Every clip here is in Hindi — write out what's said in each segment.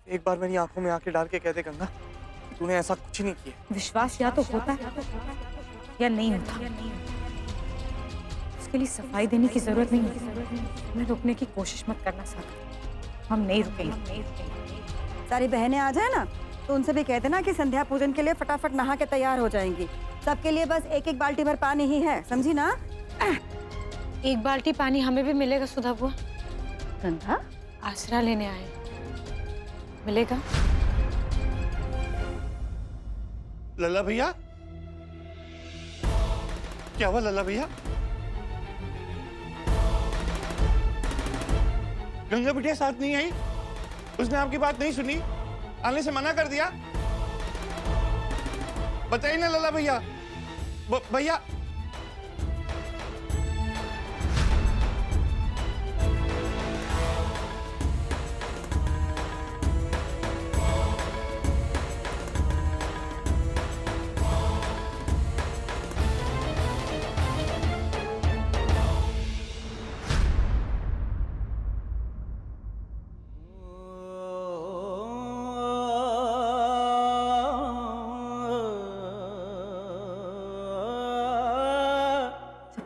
एक बार मेरी आंखों में आंखें डाल के कह दे गंगा, तूने ऐसा कुछ नहीं किया। विश्वास या तो होता है या नहीं होता। उसके लिए सफाई देने की जरूरत नहीं है। मैं रुकने की कोशिश मत करना सागर, हम नहीं रुकेंगे। सारी बहनें आ जाए ना तो उनसे भी कह देना कि संध्या पूजन के लिए फटाफट नहा के तैयार हो जाएंगी। सबके लिए बस एक एक बाल्टी भर पानी ही है, समझी ना? एक बाल्टी पानी हमें भी मिलेगा सुधा बुआ? गंगा आसरा लेने आए, मिलेगा? लल्ला भैया, क्या हुआ लल्ला भैया? गंगा बिटिया साथ नहीं आई? उसने आपकी बात नहीं सुनी? आने से मना कर दिया? बताइए ना लल्ला भैया। भैया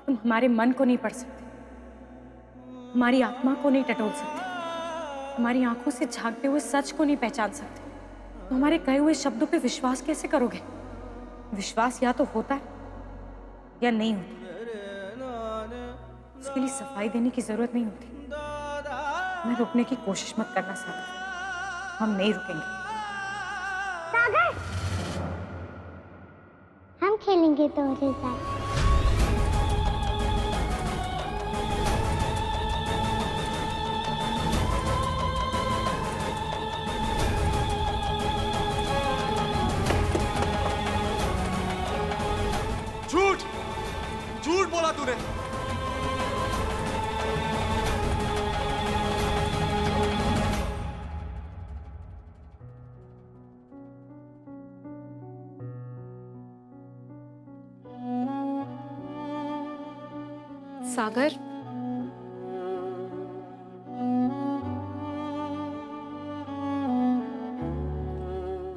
तुम हमारे मन को नहीं पढ़ सकते, हमारी आत्मा को नहीं टटोल सकते, हमारी आंखों से झांकते हुए सच को नहीं पहचान सकते, तो हमारे कहे हुए शब्दों पे विश्वास कैसे करोगे? विश्वास या तो होता है या नहीं होता। उसके लिए सफाई देने की जरूरत नहीं होती। मैं रुकने की कोशिश मत करना सागर, हम नहीं रुकेंगे। सागर, हम खेलेंगे तुम्हारे साथ। झूठ झूठ बोला तूने। सागर,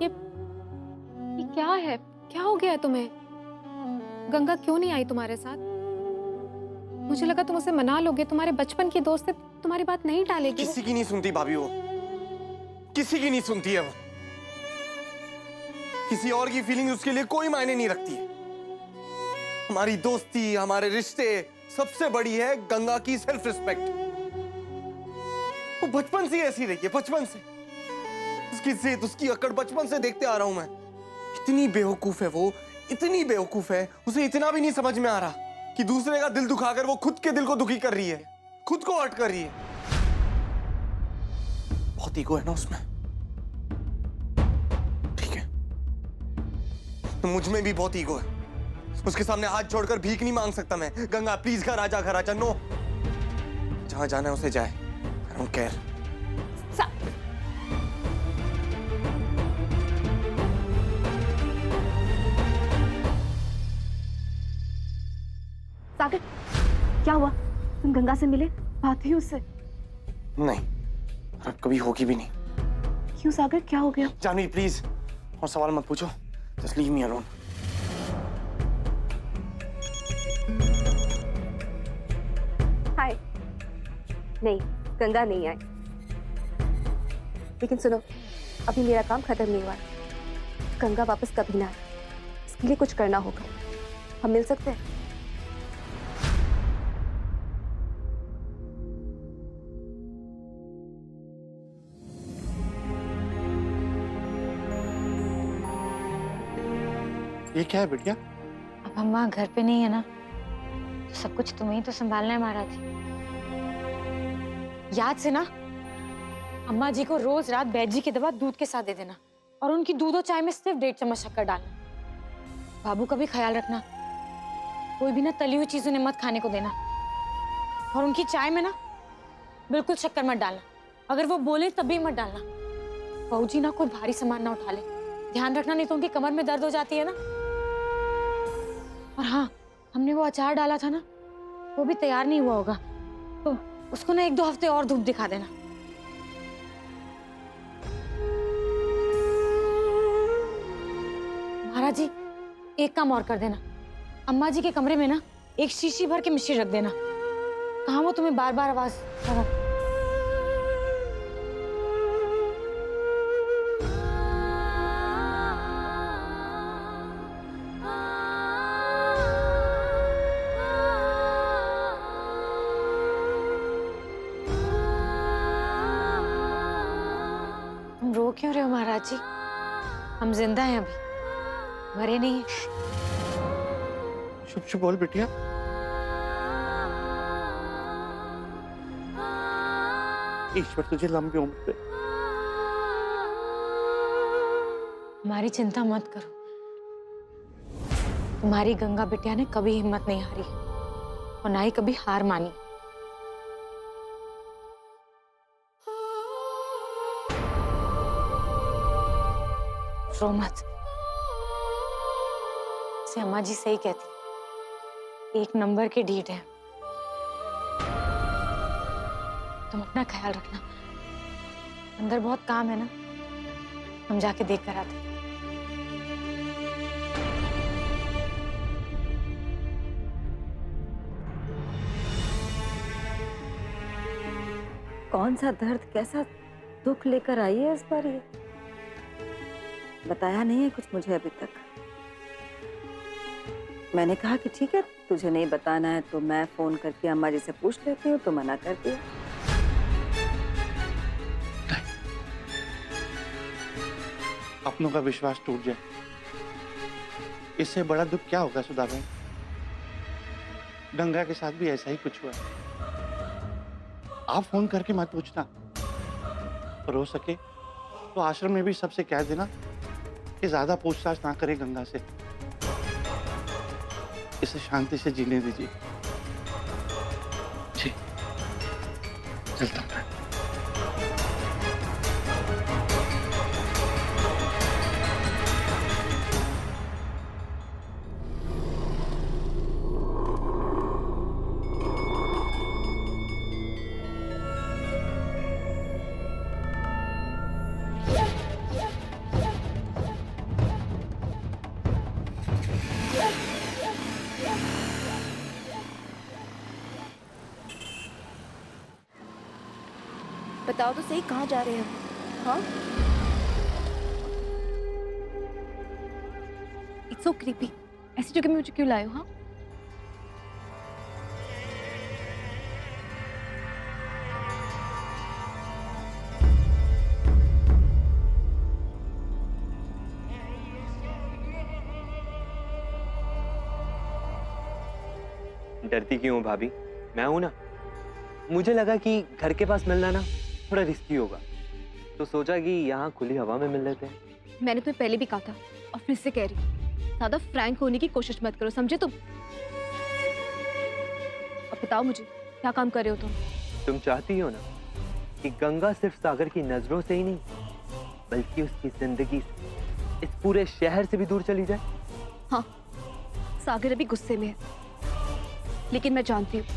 ये क्या है? क्या हो गया है तुम्हें? गंगा क्यों नहीं आई तुम्हारे साथ? मुझे लगा तुम उसे मना लोगे, तुम्हारे बचपन की दोस्त है, तुम्हारी बात नहीं टालेगी। किसी की नहीं सुनती भाभी, वो किसी की नहीं सुनती है। वो किसी और की फीलिंग उसके लिए कोई मायने नहीं रखती है। हमारी दोस्ती, हमारे रिश्ते, सबसे बड़ी है गंगा की सेल्फ रिस्पेक्ट। वो बचपन से ऐसी रही है, बचपन से। उसकी जिद, उसकी अकड़ बचपन से देखते आ रहा हूं मैं। इतनी बेवकूफ है वो, इतनी बेवकूफ है, उसे इतना भी नहीं समझ में आ रहा कि दूसरे का दिल दुखाकर वो खुद के दिल को दुखी कर रही है, खुद को हर्ट कर रही है। बहुत ईगो है ना उसमें। ठीक है, तो मुझ में भी बहुत ईगो है। उसके सामने हाथ जोड़कर भीख नहीं मांग सकता मैं। गंगा प्लीज घर आजा, घर आजा। नो, जहां जाना है उसे जाए। I don't care. सागर, क्या हुआ? तुम गंगा से मिले? बात हुई उससे? नहीं, अब कभी होगी भी नहीं। क्यों सागर, क्या हो गया? जानवी प्लीज और सवाल मत पूछो, जस्ट लीव मी अलोन। हाय। नहीं, गंगा नहीं आई। लेकिन सुनो, अभी मेरा काम खत्म नहीं हुआ। गंगा वापस कभी ना आए, इसके लिए कुछ करना होगा। हम मिल सकते हैं? ये क्या है बिटिया? अब हम वहाँ घर पे नहीं है ना, तो सब कुछ तुम्हें ही तो संभालना है महाराज। याद से ना, अम्मा जी को रोज रात बैजी की दवा दूध के साथ दे देना और उनकी दूध और चाय में सिर्फ 1.5 चम्मच शक्कर डालना। बाबू का भी ख्याल रखना, कोई भी ना तली हुई चीज उन्हें मत खाने को देना। और उनकी चाय में ना बिल्कुल शक्कर मत डालना, अगर वो बोले तब भी मत डालना। बहू जी ना कोई भारी सामान ना उठा ले, ध्यान रखना, नहीं तो उनकी कमर में दर्द हो जाती है ना। और हाँ, हमने वो अचार डाला था ना, वो भी तैयार नहीं हुआ होगा, तो उसको ना 1-2 हफ्ते और धूप दिखा देना। महाराज जी, एक काम और कर देना, अम्मा जी के कमरे में ना एक शीशी भर के मिश्री रख देना। कहाँ वो तुम्हें बार बार आवाज लगा। तुम रो क्यों रहे हो महाराज जी? हम जिंदा हैं अभी, मरे नहीं हैं। चुप चुप बोल बिटिया। ईश्वर तुझे लंबी उम्र दे। हमारी चिंता मत करो, तुम्हारी गंगा बिटिया ने कभी हिम्मत नहीं हारी और ना ही कभी हार मानी। रो मत, से अम्मा जी सही कहती, एक नंबर की ढीठ है। तुम अपना ख्याल रखना, अंदर बहुत काम है ना, हम जाके देख कर आते। कौन सा दर्द, कैसा दुख लेकर आई है इस बार ये? बताया नहीं है कुछ मुझे अभी तक। मैंने कहा कि ठीक है, तुझे नहीं बताना है तो मैं फोन करके अम्मा जी से पूछ लेती हूँ, तो मना कर दिया। अपनों का विश्वास टूट जाए, इससे बड़ा दुख क्या होगा सुधा बहन? गंगा के साथ भी ऐसा ही कुछ हुआ। आप फोन करके मत पूछना, और हो सके तो आश्रम में भी सबसे कह देना कि ज्यादा पूछताछ ना करे गंगा से, इसे शांति से जीने दीजिए। जी, चलता हूँ। बताओ तो सही, कहाँ जा रहे हैं? हाँ, इट्स सो क्रीपी। ऐसी जगह में मुझे क्यों लाए हो? हाँ, डरती क्यों हो भाभी? मैं हूं ना। मुझे लगा कि घर के पास मिलना ना थोड़ा रिस्की होगा, तो सोचा कि यहाँ खुली हवा में मिल लेते हैं। मैंने तुम्हें पहले भी कहा था और फिर से कह रही हूँ, ज्यादा फ्रैंक होने की कोशिश मत करो, समझे तुम? अब बताओ मुझे, क्या काम कर रहे हो तुम? तुम चाहती हो ना कि गंगा सिर्फ सागर की नजरों से ही नहीं, बल्कि उसकी जिंदगी से, इस पूरे शहर से भी दूर चली जाए। हाँ, सागर अभी गुस्से में है, लेकिन मैं जानती हूँ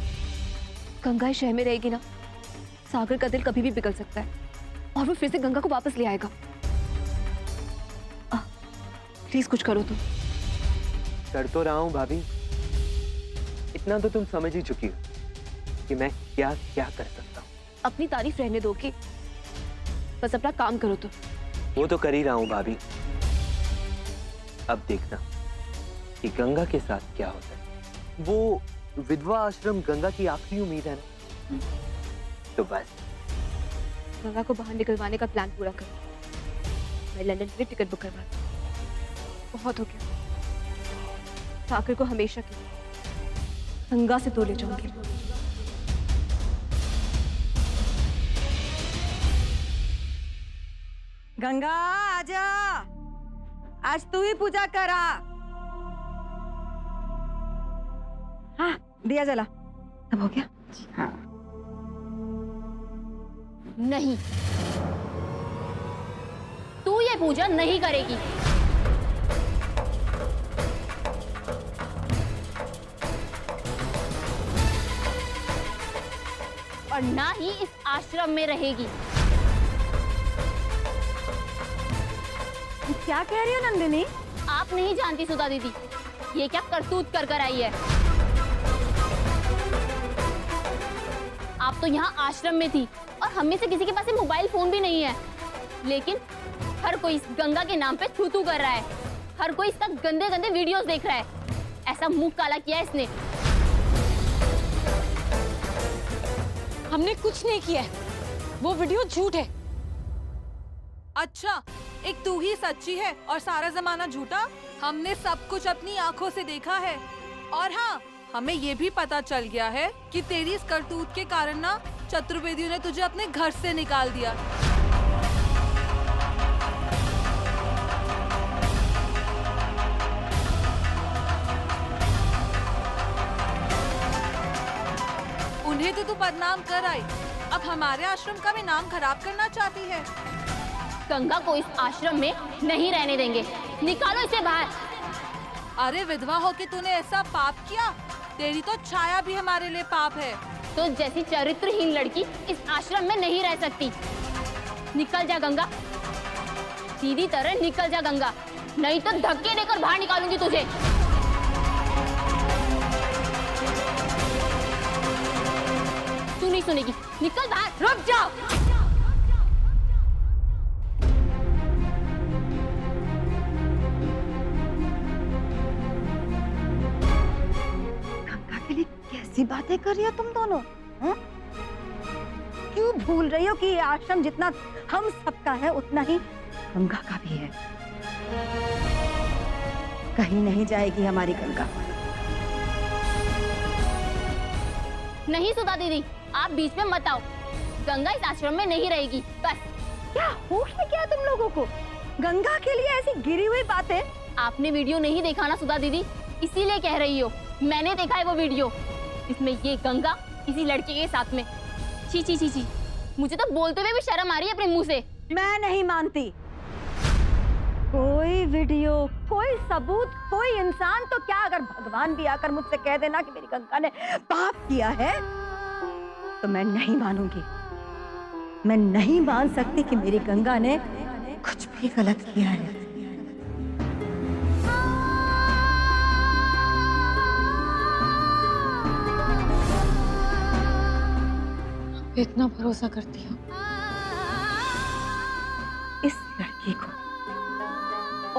गंगा इस शहर में रहेगी ना, सागर का दिल कभी भी पिघल सकता है और वो फिर से गंगा को वापस ले आएगा। प्लीज कुछ करो तुम। कर तो रहा हूँ भाभी, इतना तो तुम समझ ही चुकी हो कि मैं क्या क्या कर सकता हूँ। अपनी तारीफ रहने दो कि बस अपना काम करो तुम। वो तो कर ही रहा हूँ भाभी, अब देखना कि गंगा के साथ क्या होता है। वो विधवा आश्रम गंगा की आखिरी उम्मीद है ना, तो बस गंगा को बाहर निकलवाने का प्लान पूरा करो। मैं लंदन के लिए टिकट बुक करवा दूँ। बहुत हो गया, सागर को हमेशा की गंगा से तो ले जाऊंगी। गंगा आजा, आज तू ही पूजा करा। हाँ, दिया जला। अब हो गया? हाँ। नहीं, तू ये पूजा नहीं करेगी। और ना ही इस आश्रम में रहेगी। क्या कह रही हो नंदिनी? आप नहीं जानती सुधा दीदी ये क्या करतूत कर कर आई है। आप तो यहाँ आश्रम में थी और हम में से किसी के पास मोबाइल फोन भी नहीं है, लेकिन हर कोई इस गंगा के नाम पे थू-थू कर रहा है, हर कोई इसका गंदे गंदे वीडियोस देख रहा है। ऐसा मुंह काला किया है इसने। हमने कुछ नहीं किया है, वो वीडियो झूठ है। अच्छा, एक तू ही सच्ची है और सारा जमाना झूठा? हमने सब कुछ अपनी आंखों से देखा है। और हाँ, हमें ये भी पता चल गया है कि तेरी इस करतूत के कारण ना चतुर्वेदियों ने तुझे अपने घर से निकाल दिया। उन्हें तो तू बदनाम कर आई, अब हमारे आश्रम का भी नाम खराब करना चाहती है। गंगा को इस आश्रम में नहीं रहने देंगे, निकालो इसे बाहर। अरे विधवा होके तूने ऐसा पाप किया? तेरी तो छाया भी हमारे लिए पाप है। तो जैसी चरित्रहीन लड़की इस आश्रम में नहीं रह सकती। निकल जा गंगा, सीधी तरह निकल जा गंगा, नहीं तो धक्के देकर बाहर निकालूंगी तुझे। तू नहीं सुनेगी, निकल बाहर। रुक जाओ। गंगा के लिए कैसी बातें कर रही हो तुम दोनों? हाँ? क्यों भूल रही हो कि ये आश्रम जितना हम सबका है उतना ही गंगा का भी है। कहीं नहीं जाएगी हमारी गंगा। नहीं सुधा दीदी, आप बीच में मत आओ। गंगा इस आश्रम में नहीं रहेगी, बस। क्या हो गया क्या तुम लोगों को? गंगा के लिए ऐसी गिरी हुई बातें? आपने वीडियो नहीं देखा ना सुधा दीदी, इसीलिए कह रही हो। मैंने देखा है वो वीडियो, इसमें ये गंगा किसी लड़के के साथ में। छी छी छी छी, मुझे तो बोलते हुए भी शर्म आ रही है अपने मुंह से। मैं नहीं मानती। कोई वीडियो, कोई सबूत, कोई इंसान तो क्या, अगर भगवान भी आकर मुझसे कह देना कि मेरी गंगा ने पाप किया है तो मैं नहीं मानूंगी। मैं नहीं मान सकती कि मेरी गंगा ने कुछ भी गलत किया है। इतना भरोसा करती हो? इस लड़की को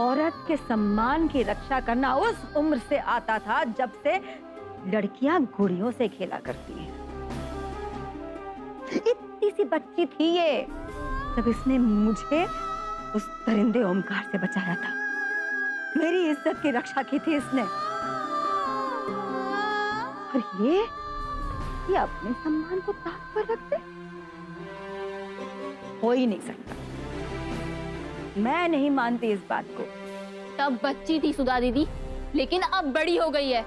औरत के सम्मान की रक्षा करना उस उम्र से आता था जब से लड़कियां गुड़ियों से खेला करती हैं। इतनी सी बच्ची थी ये जब इसने मुझे उस दरिंदे ओमकार से बचाया था। मेरी इज्जत की रक्षा की थी इसने। और ये अपने सम्मान को ताक पर रखते? हो ही नहीं सकता। मैं नहीं मानती इस बात को। तब बच्ची थी सुधा दीदी, लेकिन अब बड़ी हो गई है।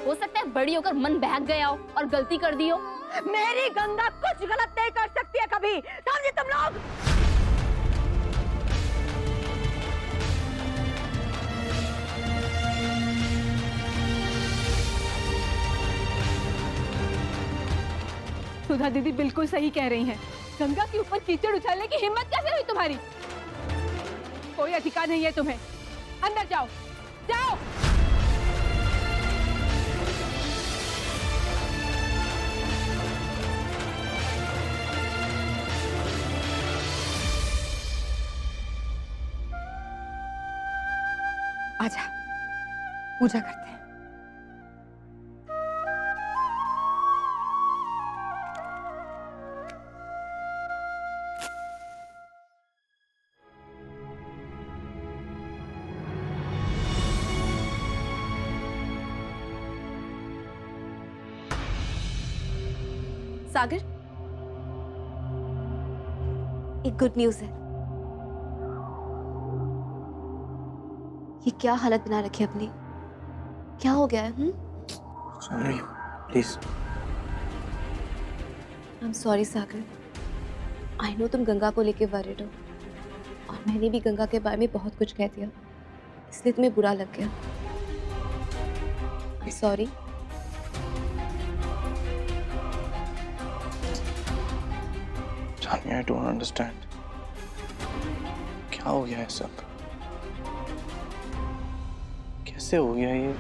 हो सकता है बड़ी होकर मन बहक गया हो और गलती कर दी हो। मेरी गंगा कुछ गलत नहीं कर सकती है कभी, समझे तुम लोग? सुधा दीदी बिल्कुल सही कह रही हैं। गंगा के ऊपर कीचड़ उछालने की हिम्मत कैसे हुई तुम्हारी? कोई अधिकार नहीं है तुम्हें। अंदर जाओ, जाओ। आजा, पूजा करते हैं। सागर, एक गुड न्यूज़ है। ये क्या हालत बना रखी है अपनी? क्या हो गया है? Janvi, please. I am sorry Sagar. I know तुम गंगा को लेके वरीड हो और मैंने भी गंगा के बारे में बहुत कुछ कह दिया, इसलिए तुम्हें बुरा लग गया। I am sorry. Janvi, I don't understand. क्या हो गया है सब? कैसे हो गया ये?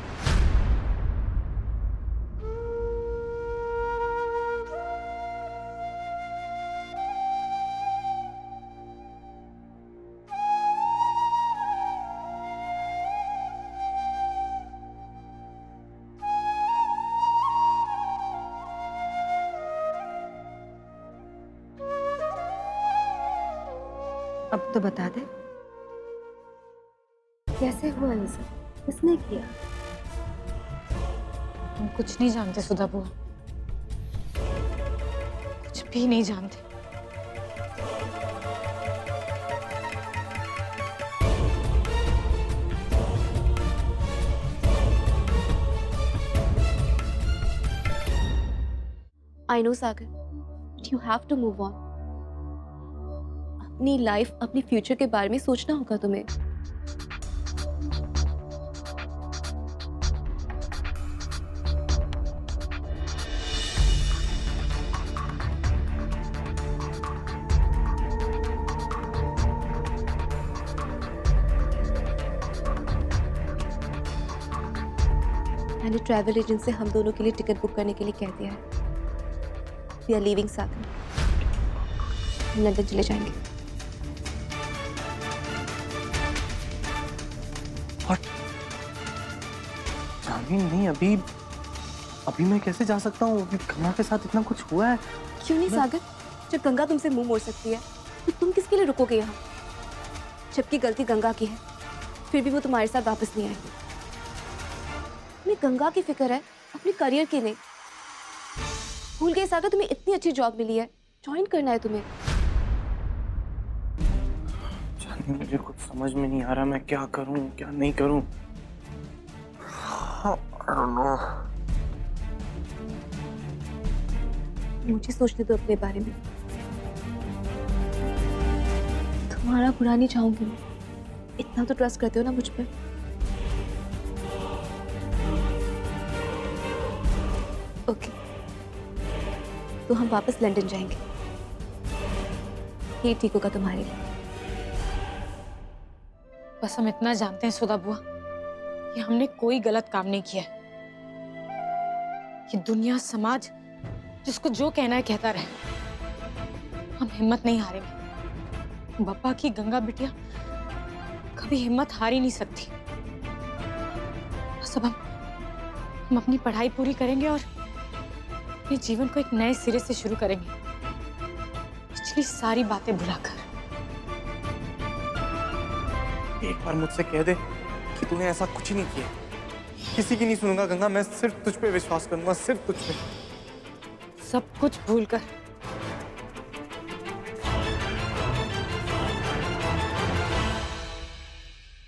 अब तो बता दे, कैसे हुआ ये सब? किसने किया? हम कुछ नहीं जानते सुधा बुआ, कुछ भी नहीं जानते। I know Sagar, but you have to move on. अपनी लाइफ, अपनी फ्यूचर के बारे में सोचना होगा तुम्हें। मैंने ट्रैवल एजेंट से हम दोनों के लिए टिकट बुक करने के लिए कह दिया है। We are leaving सागर, हम लंदन चले जाएंगे। जानवी नहीं, अभी मैं कैसे जा सकता हूँ? अभी गंगा के साथ इतना कुछ हुआ है। क्यों नहीं सागर? जब गंगा तुमसे मुंह मोड़ सकती है तो तुम किसके लिए रुकोगे यहाँ? जबकि गलती गंगा की है, फिर भी वो तुम्हारे साथ वापस नहीं आएगी। तुम्हें गंगा की फिक्र है, अपने करियर की नहीं। भूल गए सागर, तुम्हें इतनी अच्छी जॉब मिली है, ज्वाइन करना है तुम्हें। जानवी मुझे कुछ समझ में नहीं आ रहा, मैं क्या करूँ क्या नहीं करूँ। I don't know. मुझे सोचने दो अपने बारे में। तुम्हारा बुरा नहीं चाहूंगी मैं, इतना तो ट्रस्ट करते हो ना मुझ पे। ओके, तो हम वापस लंदन जाएंगे। ये ठीक होगा तुम्हारे लिए। बस हम इतना जानते हैं सुधा बुआ कि हमने कोई गलत काम नहीं किया है। ये दुनिया, समाज जिसको जो कहना है कहता रहे। हम हिम्मत नहीं हारेंगे। बप्पा की गंगा बिटिया कभी हिम्मत हार ही नहीं सकती। बस अब हम अपनी पढ़ाई पूरी करेंगे और अपने जीवन को एक नए सिरे से शुरू करेंगे, पिछली सारी बातें भुलाकर। एक बार मुझसे कह दे कि तूने ऐसा कुछ नहीं किया। किसी की नहीं सुनूंगा गंगा, मैं सिर्फ तुझ पे विश्वास करूंगा, सिर्फ तुझ पे। सब कुछ भूलकर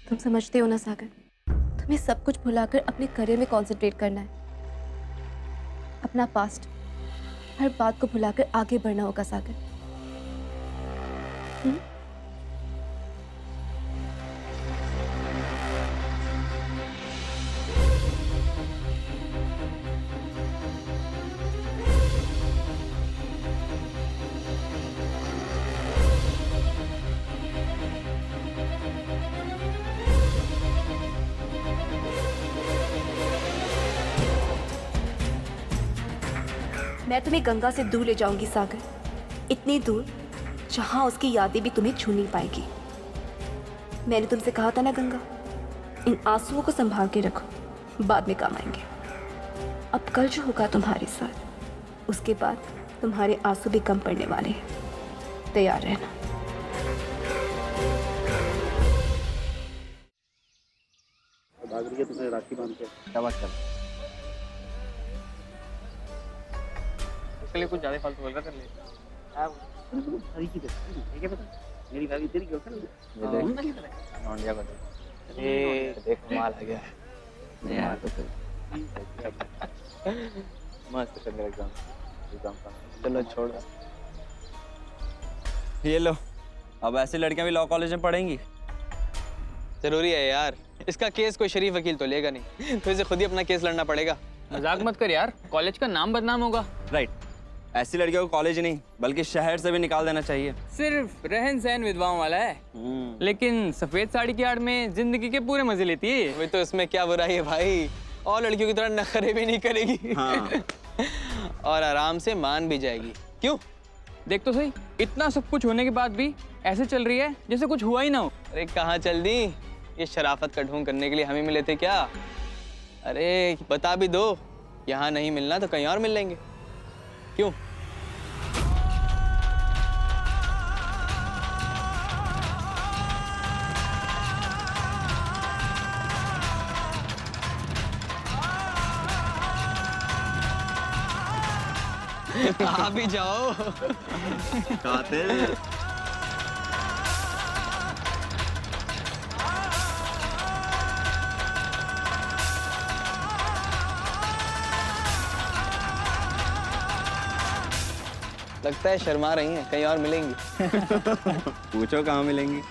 तुम समझते हो ना सागर, तुम्हें सब कुछ भुलाकर अपने करियर में कंसंट्रेट करना है। अपना पास्ट, हर बात को भुलाकर आगे बढ़ना होगा सागर। मैं तुम्हें गंगा से दूर ले जाऊंगी सागर, इतनी दूर जहां उसकी यादें भी तुम्हें छू नहीं पाएगी। मैंने तुमसे कहा था ना गंगा, इन आंसुओं को संभाल के रखो, बाद में काम आएंगे। अब कल जो होगा तुम्हारे साथ, उसके बाद तुम्हारे आंसू भी कम पड़ने वाले हैं। तैयार रहना। तुझे राखी बांध के क्या बात कर? उसके लिए कुछ ज्यादा फालतू बोल रहा कर ले। भाभी की है क्या पता? मेरी भाभी तेरी गर्लफ्रेंड है। नॉन्डिया को देख माल आ गया यार। तो मस्त कर मेरा एग्जाम का। चलो छोड़। ये लो, अब ऐसी लड़कियां भी लॉ कॉलेज में पढ़ेंगी? जरूरी है यार, इसका केस कोई शरीफ वकील तो लेगा नहीं, तो इसे खुद ही अपना केस लड़ना पड़ेगा। मजाक मत कर यार, कॉलेज का नाम बदनाम होगा। राइट, ऐसी लड़कियों को कॉलेज नहीं बल्कि शहर से भी निकाल देना चाहिए। सिर्फ रहन सहन विधवाओं वाला है, लेकिन सफेद साड़ी की आड़ में जिंदगी के पूरे मजे लेती है। वही तो इसमें क्या बुराई है भाई, और लड़कियों की तरह नखरे भी नहीं करेगी। हाँ। और आराम से मान भी जाएगी। क्यों? देख तो सही, इतना सब कुछ होने के बाद भी ऐसे चल रही है जैसे कुछ हुआ ही ना हो। अरे कहाँ चल दी, ये शराफत का ढोंग करने के लिए हमें मिले थे क्या? अरे बता भी दो, यहाँ नहीं मिलना तो कहीं और मिल लेंगे। क्यों? आ भी जाओ। कातिल। लगता है शर्मा रही हैं, कहीं और मिलेंगी। पूछो कहाँ मिलेंगी।